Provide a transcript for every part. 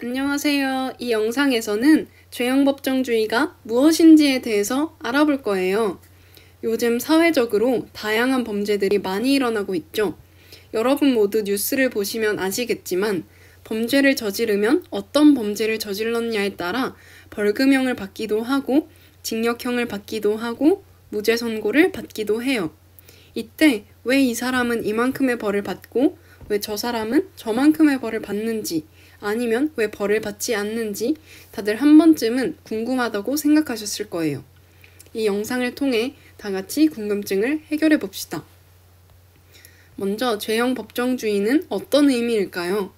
안녕하세요. 이 영상에서는 죄형법정주의가 무엇인지에 대해서 알아볼 거예요. 요즘 사회적으로 다양한 범죄들이 많이 일어나고 있죠. 여러분 모두 뉴스를 보시면 아시겠지만 범죄를 저지르면 어떤 범죄를 저질렀냐에 따라 벌금형을 받기도 하고 징역형을 받기도 하고 무죄 선고를 받기도 해요. 이때 왜 이 사람은 이만큼의 벌을 받고 왜 저 사람은 저만큼의 벌을 받는지 아니면 왜 벌을 받지 않는지 다들 한 번쯤은 궁금하다고 생각하셨을 거예요. 이 영상을 통해 다 같이 궁금증을 해결해 봅시다. 먼저 죄형 법정주의는 어떤 의미일까요?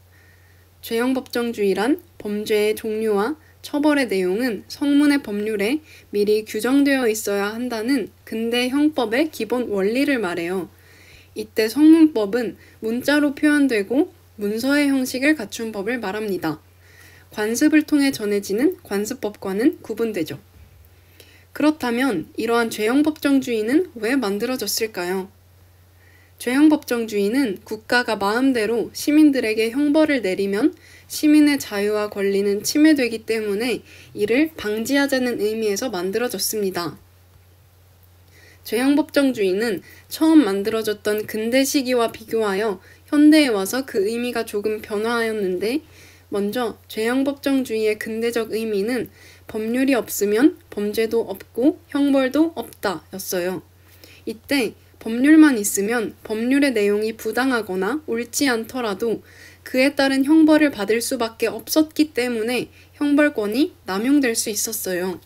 죄형 법정주의란 범죄의 종류와 처벌의 내용은 성문의 법률에 미리 규정되어 있어야 한다는 근대 형법의 기본 원리를 말해요. 이때 성문법은 문자로 표현되고 문서의 형식을 갖춘 법을 말합니다. 관습을 통해 전해지는 관습법과는 구분되죠. 그렇다면 이러한 죄형법정주의는 왜 만들어졌을까요? 죄형법정주의는 국가가 마음대로 시민들에게 형벌을 내리면 시민의 자유와 권리는 침해되기 때문에 이를 방지하자는 의미에서 만들어졌습니다. 죄형법정주의는 처음 만들어졌던 근대 시기와 비교하여 현대에 와서 그 의미가 조금 변화하였는데, 먼저 죄형법정주의의 근대적 의미는 법률이 없으면 범죄도 없고 형벌도 없다 였어요. 이때 법률만 있으면 법률의 내용이 부당하거나 옳지 않더라도 그에 따른 형벌을 받을 수밖에 없었기 때문에 형벌권이 남용될 수 있었어요.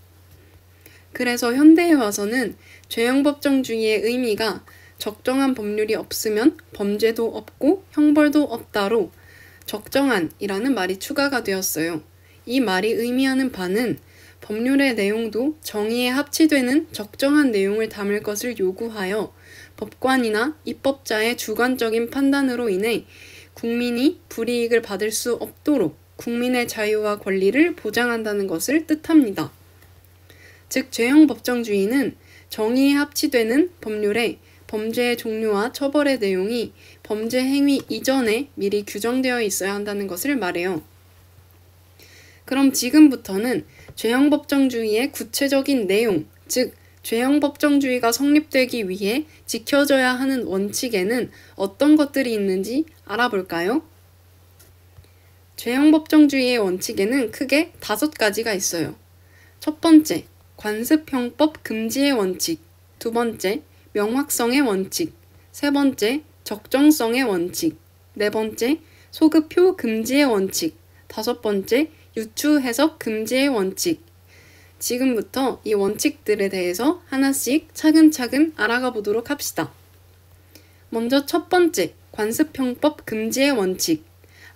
그래서 현대에 와서는 죄형법정주의의 의미가 적정한 법률이 없으면 범죄도 없고 형벌도 없다로 적정한이라는 말이 추가가 되었어요. 이 말이 의미하는 바는 법률의 내용도 정의에 합치되는 적정한 내용을 담을 것을 요구하여 법관이나 입법자의 주관적인 판단으로 인해 국민이 불이익을 받을 수 없도록 국민의 자유와 권리를 보장한다는 것을 뜻합니다. 즉, 죄형법정주의는 정의에 합치되는 법률에 범죄의 종류와 처벌의 내용이 범죄 행위 이전에 미리 규정되어 있어야 한다는 것을 말해요. 그럼 지금부터는 죄형법정주의의 구체적인 내용, 즉 죄형법정주의가 성립되기 위해 지켜져야 하는 원칙에는 어떤 것들이 있는지 알아볼까요? 죄형법정주의의 원칙에는 크게 5가지가 있어요. 첫 번째, 관습형법 금지의 원칙. 두 번째, 명확성의 원칙. 세 번째, 적정성의 원칙. 네 번째, 소급표 금지의 원칙. 다섯 번째, 유추 해석 금지의 원칙. 지금부터 이 원칙들에 대해서 하나씩 차근차근 알아가 보도록 합시다. 먼저 첫 번째, 관습형법 금지의 원칙.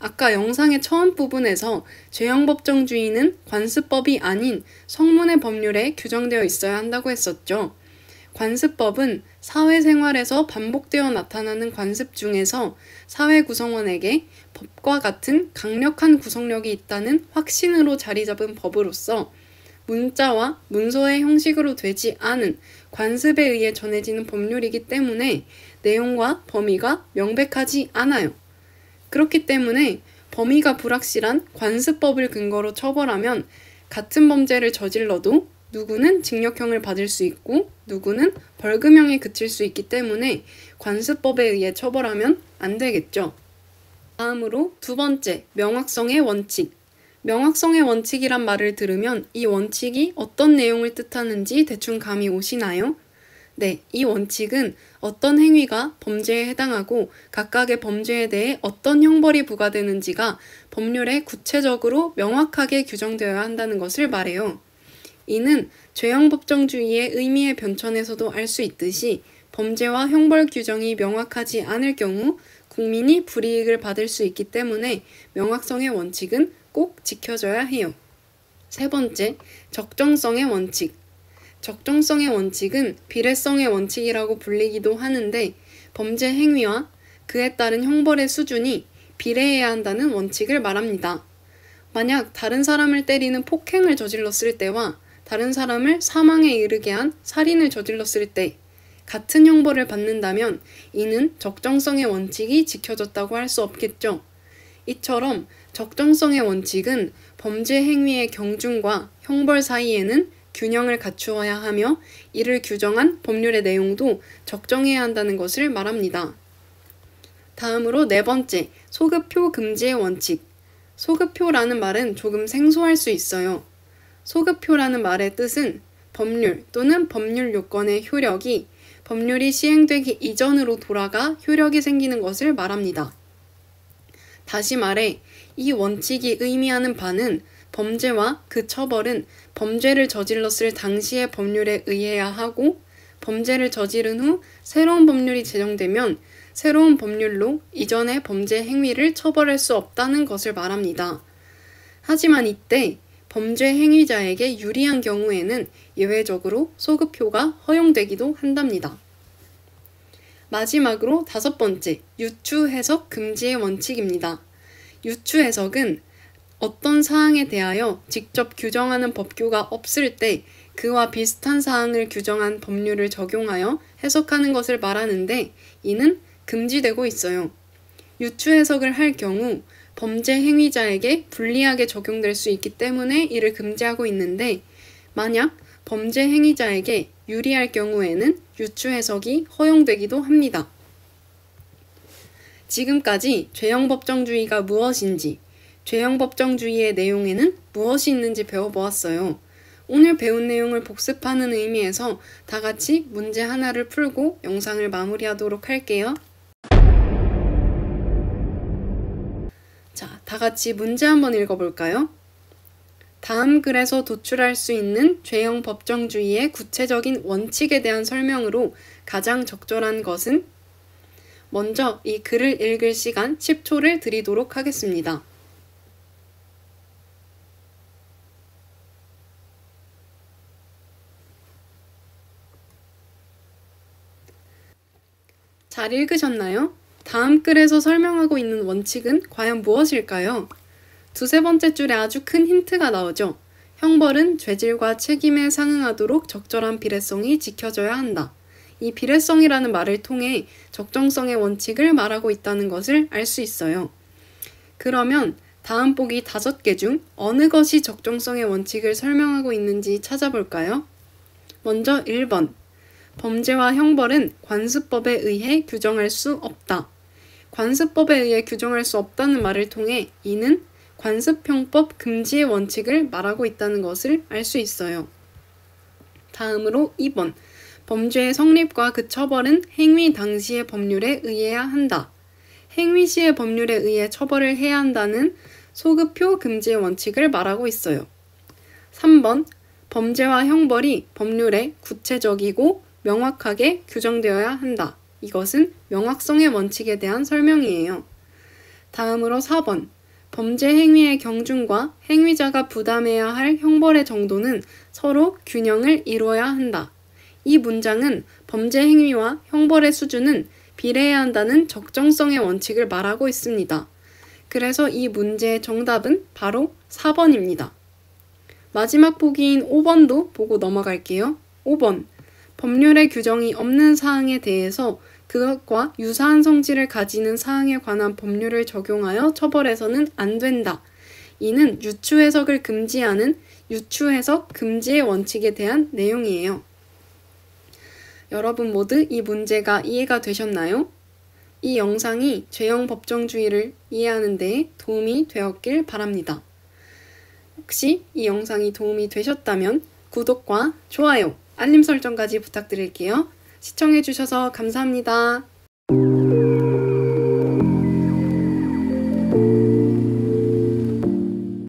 아까 영상의 처음 부분에서 죄형법정주의는 관습법이 아닌 성문의 법률에 규정되어 있어야 한다고 했었죠. 관습법은 사회생활에서 반복되어 나타나는 관습 중에서 사회 구성원에게 법과 같은 강력한 구속력이 있다는 확신으로 자리 잡은 법으로서 문자와 문서의 형식으로 되지 않은 관습에 의해 전해지는 법률이기 때문에 내용과 범위가 명백하지 않아요. 그렇기 때문에 범위가 불확실한 관습법을 근거로 처벌하면 같은 범죄를 저질러도 누구는 징역형을 받을 수 있고 누구는 벌금형에 그칠 수 있기 때문에 관습법에 의해 처벌하면 안 되겠죠. 다음으로 두 번째, 명확성의 원칙. 명확성의 원칙이란 말을 들으면 이 원칙이 어떤 내용을 뜻하는지 대충 감이 오시나요? 네, 이 원칙은 어떤 행위가 범죄에 해당하고 각각의 범죄에 대해 어떤 형벌이 부과되는지가 법률에 구체적으로 명확하게 규정되어야 한다는 것을 말해요. 이는 죄형법정주의의 의미의 변천에서도 알 수 있듯이 범죄와 형벌 규정이 명확하지 않을 경우 국민이 불이익을 받을 수 있기 때문에 명확성의 원칙은 꼭 지켜져야 해요. 세 번째, 적정성의 원칙. 적정성의 원칙은 비례성의 원칙이라고 불리기도 하는데 범죄 행위와 그에 따른 형벌의 수준이 비례해야 한다는 원칙을 말합니다. 만약 다른 사람을 때리는 폭행을 저질렀을 때와 다른 사람을 사망에 이르게 한 살인을 저질렀을 때 같은 형벌을 받는다면 이는 적정성의 원칙이 지켜졌다고 할 수 없겠죠. 이처럼 적정성의 원칙은 범죄 행위의 경중과 형벌 사이에는 균형을 갖추어야 하며 이를 규정한 법률의 내용도 적정해야 한다는 것을 말합니다. 다음으로 네 번째, 소급표 금지의 원칙. 소급표라는 말은 조금 생소할 수 있어요. 소급표라는 말의 뜻은 법률 또는 법률 요건의 효력이 법률이 시행되기 이전으로 돌아가 효력이 생기는 것을 말합니다. 다시 말해, 이 원칙이 의미하는 바는 범죄와 그 처벌은 범죄를 저질렀을 당시의 법률에 의해야 하고, 범죄를 저지른 후 새로운 법률이 제정되면 새로운 법률로 이전의 범죄 행위를 처벌할 수 없다는 것을 말합니다. 하지만 이때 범죄 행위자에게 유리한 경우에는 예외적으로 소급표가 허용되기도 한답니다. 마지막으로 다섯 번째, 유추 해석 금지의 원칙입니다. 유추 해석은 어떤 사항에 대하여 직접 규정하는 법규가 없을 때 그와 비슷한 사항을 규정한 법률을 적용하여 해석하는 것을 말하는데, 이는 금지되고 있어요. 유추 해석을 할 경우 범죄 행위자에게 불리하게 적용될 수 있기 때문에 이를 금지하고 있는데, 만약 범죄 행위자에게 유리할 경우에는 유추 해석이 허용되기도 합니다. 지금까지 죄형법정주의가 무엇인지, 죄형법정주의의 내용에는 무엇이 있는지 배워보았어요. 오늘 배운 내용을 복습하는 의미에서 다 같이 문제 하나를 풀고 영상을 마무리하도록 할게요. 자, 다 같이 문제 한번 읽어볼까요? 다음 글에서 도출할 수 있는 죄형 법정주의의 구체적인 원칙에 대한 설명으로 가장 적절한 것은? 먼저 이 글을 읽을 시간 10초를 드리도록 하겠습니다. 잘 읽으셨나요? 다음 글에서 설명하고 있는 원칙은 과연 무엇일까요? 두세 번째 줄에 아주 큰 힌트가 나오죠. 형벌은 죄질과 책임에 상응하도록 적절한 비례성이 지켜져야 한다. 이 비례성이라는 말을 통해 적정성의 원칙을 말하고 있다는 것을 알 수 있어요. 그러면 다음 보기 5개 중 어느 것이 적정성의 원칙을 설명하고 있는지 찾아볼까요? 먼저 1번. 범죄와 형벌은 관습법에 의해 규정할 수 없다. 관습법에 의해 규정할 수 없다는 말을 통해 이는 관습형법 금지의 원칙을 말하고 있다는 것을 알 수 있어요. 다음으로 2번. 범죄의 성립과 그 처벌은 행위 당시의 법률에 의해야 한다. 행위 시의 법률에 의해 처벌을 해야 한다는 소급표 금지의 원칙을 말하고 있어요. 3번. 범죄와 형벌이 법률에 구체적이고 명확하게 규정되어야 한다. 이것은 명확성의 원칙에 대한 설명이에요. 다음으로 4번. 범죄 행위의 경중과 행위자가 부담해야 할 형벌의 정도는 서로 균형을 이루어야 한다. 이 문장은 범죄 행위와 형벌의 수준은 비례해야 한다는 적정성의 원칙을 말하고 있습니다. 그래서 이 문제의 정답은 바로 4번입니다. 마지막 보기인 5번도 보고 넘어갈게요. 5번. 법률의 규정이 없는 사항에 대해서 그것과 유사한 성질을 가지는 사항에 관한 법률을 적용하여 처벌해서는 안 된다. 이는 유추해석을 금지하는 유추해석 금지의 원칙에 대한 내용이에요. 여러분 모두 이 문제가 이해가 되셨나요? 이 영상이 죄형 법정주의를 이해하는 데 도움이 되었길 바랍니다. 혹시 이 영상이 도움이 되셨다면 구독과 좋아요, 알림 설정까지 부탁드릴게요. 시청해주셔서 감사합니다.